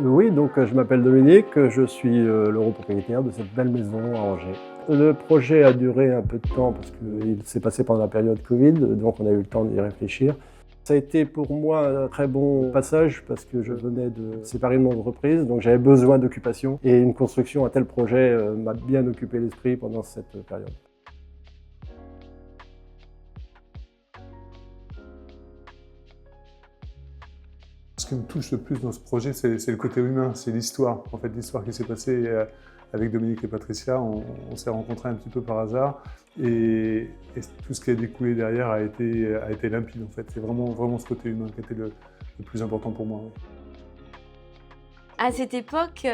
Oui, donc je m'appelle Dominique, je suis le propriétaire de cette belle maison à Angers. Le projet a duré un peu de temps parce qu'il s'est passé pendant la période Covid, donc on a eu le temps d'y réfléchir. Ça a été pour moi un très bon passage parce que je venais de séparer de mon entreprise, donc j'avais besoin d'occupation et une construction, un tel projet m'a bien occupé l'esprit pendant cette période. Ce qui me touche le plus dans ce projet, c'est le côté humain, c'est l'histoire. En fait, l'histoire qui s'est passée avec Dominique et Patricia, on s'est rencontrés un petit peu par hasard et tout ce qui a découlé derrière a été limpide. En fait, c'est vraiment ce côté humain qui a été le plus important pour moi. Oui. À cette époque,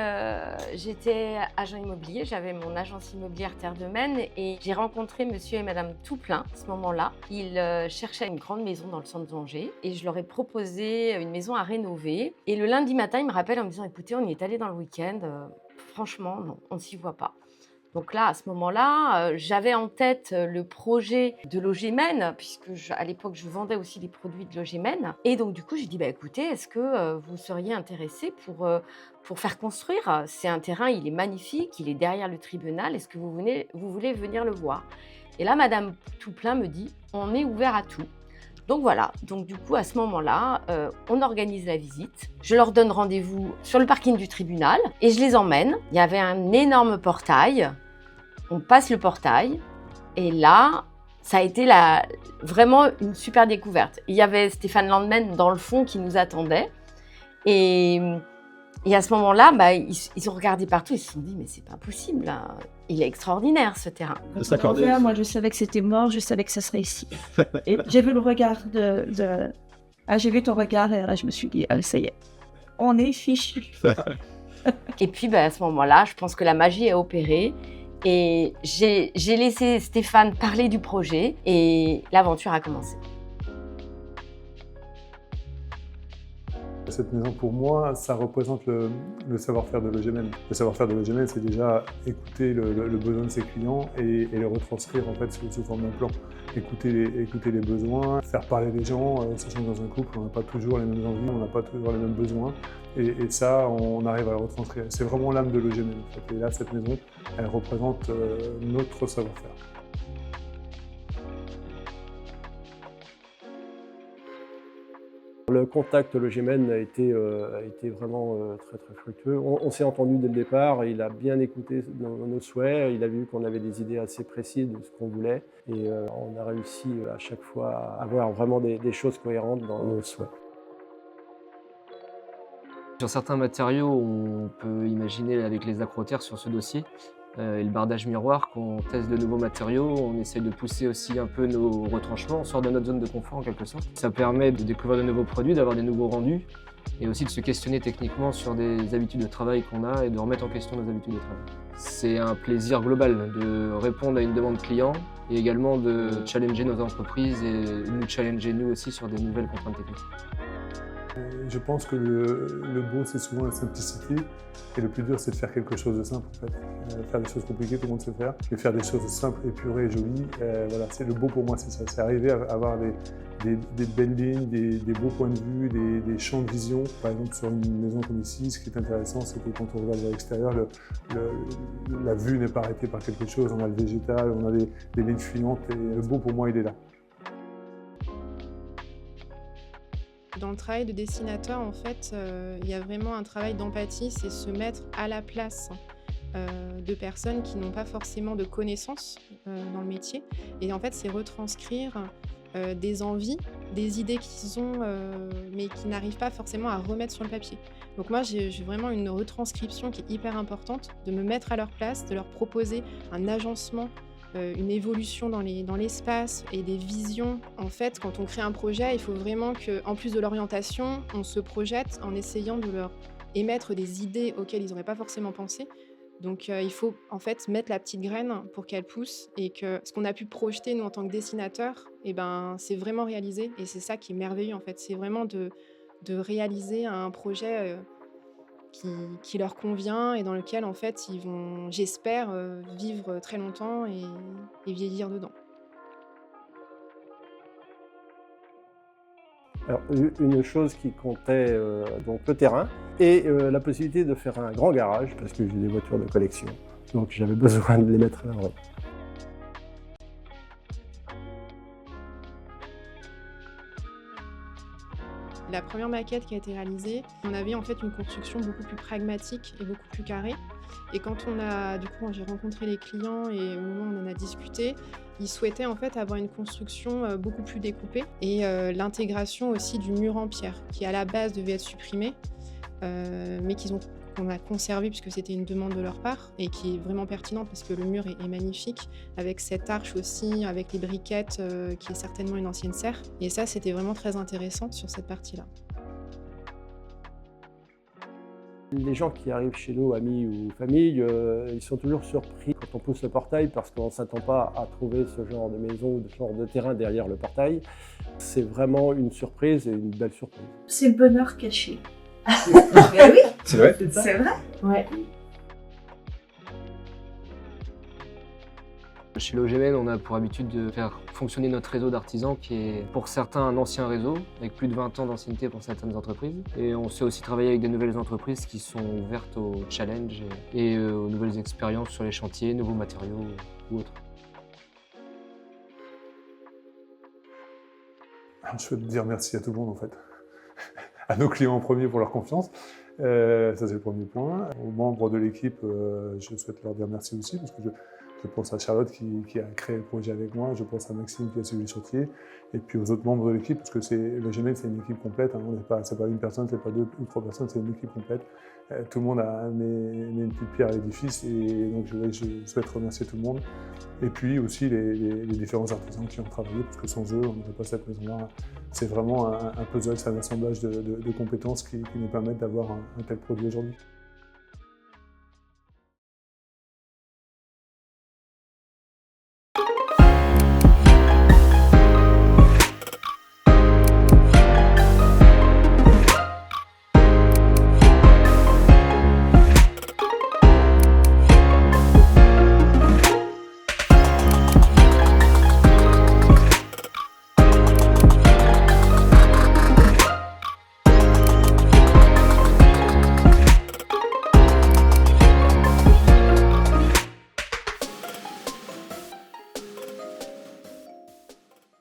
j'étais agent immobilier, j'avais mon agence immobilière Terre de Maine et j'ai rencontré monsieur et madame Touplein à ce moment-là. Ils cherchaient une grande maison dans le centre d'Angers et je leur ai proposé une maison à rénover. Et le lundi matin, ils me rappellent en me disant « Écoutez, on y est allé dans le week-end, franchement, non, on ne s'y voit pas ». Donc là, à ce moment-là, j'avais en tête le projet de Logémen, puisque à l'époque, je vendais aussi des produits de Logémen. Et donc, du coup, j'ai dit, bah, écoutez, est-ce que vous seriez intéressé pour faire construire? C'est un terrain, il est magnifique, il est derrière le tribunal. Est-ce que vous voulez venir le voir? Et là, Madame Touplein me dit, on est ouvert à tout. Donc voilà, donc du coup, à ce moment-là, on organise la visite. Je leur donne rendez-vous sur le parking du tribunal et je les emmène. Il y avait un énorme portail. On passe le portail et là, ça a été vraiment une super découverte. Il y avait Stéphane Landman dans le fond qui nous attendait et à ce moment-là, ils ont regardé partout, ils se sont dit « mais c'est pas possible, là. Il est extraordinaire ce terrain ». Moi, je savais que c'était mort, je savais que ça serait ici. Et j'ai vu le regard j'ai vu ton regard et là, je me suis dit « ah, ça y est, on est fichu ». Et puis, à ce moment-là, je pense que la magie a opéré. Et j'ai laissé Stéphane parler du projet et l'aventure a commencé. Cette maison, pour moi, ça représente le savoir-faire de Logémen. Le savoir-faire de Logémen, c'est déjà écouter le besoin de ses clients et le retranscrire en fait sous forme d'un plan. Écouter les besoins, faire parler les gens, sachant que dans un couple, on n'a pas toujours les mêmes envies, on n'a pas toujours les mêmes besoins. Et ça, on arrive à le retranscrire. C'est vraiment l'âme de Logémen. En fait. Et là, cette maison, elle représente notre savoir-faire. Le contact Logémen a été vraiment très fructueux. On s'est entendu dès le départ, il a bien écouté nos souhaits, il a vu qu'on avait des idées assez précises de ce qu'on voulait et on a réussi à chaque fois à avoir vraiment des choses cohérentes dans nos souhaits. Sur certains matériaux, on peut imaginer avec les accrotaires sur ce dossier et le bardage miroir, quand on teste de nouveaux matériaux, on essaie de pousser aussi un peu nos retranchements, on sort de notre zone de confort en quelque sorte. Ça permet de découvrir de nouveaux produits, d'avoir des nouveaux rendus et aussi de se questionner techniquement sur des habitudes de travail qu'on a et de remettre en question nos habitudes de travail. C'est un plaisir global de répondre à une demande client et également de challenger nos entreprises et nous challenger nous aussi sur des nouvelles contraintes techniques. Je pense que le beau, c'est souvent la simplicité et le plus dur, c'est de faire quelque chose de simple en fait. Faire des choses compliquées, tout le monde sait faire, mais faire des choses simples, épurées et jolies, voilà, c'est le beau pour moi, c'est ça. C'est arriver à avoir des belles lignes, des beaux points de vue, des champs de vision. Par exemple, sur une maison comme ici, ce qui est intéressant, c'est que quand on regarde vers l'extérieur, la vue n'est pas arrêtée par quelque chose. On a le végétal, on a des lignes fuyantes et le beau pour moi, il est là. Dans le travail de dessinateur, en fait, il y a vraiment un travail d'empathie, c'est se mettre à la place de personnes qui n'ont pas forcément de connaissances dans le métier. Et en fait, c'est retranscrire des envies, des idées qu'ils ont, mais qui n'arrivent pas forcément à remettre sur le papier. Donc moi, j'ai vraiment une retranscription qui est hyper importante, de me mettre à leur place, de leur proposer un agencement, une évolution dans l'espace et des visions. En fait, quand on crée un projet, il faut vraiment qu'en plus de l'orientation, on se projette en essayant de leur émettre des idées auxquelles ils n'auraient pas forcément pensé. Donc il faut en fait mettre la petite graine pour qu'elle pousse et que ce qu'on a pu projeter nous en tant que dessinateurs, c'est vraiment réalisé et c'est ça qui est merveilleux en fait. C'est vraiment de réaliser un projet qui leur convient et dans lequel en fait ils vont, j'espère, vivre très longtemps et vieillir dedans. Alors, une chose qui comptait, donc le terrain et la possibilité de faire un grand garage parce que j'ai des voitures de collection. Donc j'avais besoin de les mettre à l'abri. La première maquette qui a été réalisée, on avait en fait une construction beaucoup plus pragmatique et beaucoup plus carrée. Et quand j'ai rencontré les clients et au moment où on en a discuté, ils souhaitaient en fait avoir une construction beaucoup plus découpée et l'intégration aussi du mur en pierre qui à la base devait être supprimé, mais qu'on a conservé puisque c'était une demande de leur part et qui est vraiment pertinente parce que le mur est magnifique avec cette arche aussi, avec les briquettes qui est certainement une ancienne serre. Et ça, c'était vraiment très intéressant sur cette partie-là. Les gens qui arrivent chez nous, amis ou famille, ils sont toujours surpris quand on pousse le portail parce qu'on ne s'attend pas à trouver ce genre de maison ou ce genre de terrain derrière le portail. C'est vraiment une surprise et une belle surprise. C'est le bonheur caché. Ben oui, C'est vrai? c'est vrai. Ouais. Chez Logémen, on a pour habitude de faire fonctionner notre réseau d'artisans qui est pour certains un ancien réseau, avec plus de 20 ans d'ancienneté pour certaines entreprises. Et on sait aussi travailler avec des nouvelles entreprises qui sont ouvertes aux challenges et aux nouvelles expériences sur les chantiers, nouveaux matériaux ou autres. Je souhaite dire merci à tout le monde en fait. À nos clients en premier pour leur confiance. Ça c'est le premier point. Aux membres de l'équipe, je souhaite leur dire merci aussi parce que je pense à Charlotte qui a créé le projet avec moi, je pense à Maxime qui a suivi le chantier, et puis aux autres membres de l'équipe, parce que Logémen, c'est une équipe complète, hein, c'est pas une personne, c'est pas deux ou trois personnes, c'est une équipe complète. Tout le monde met une petite pierre à l'édifice, et donc je souhaite remercier tout le monde. Et puis aussi les différents artisans qui ont travaillé, parce que sans eux, on n'aurait pas cette maison-là. C'est vraiment un puzzle, c'est un assemblage de compétences qui nous permettent d'avoir un tel produit aujourd'hui.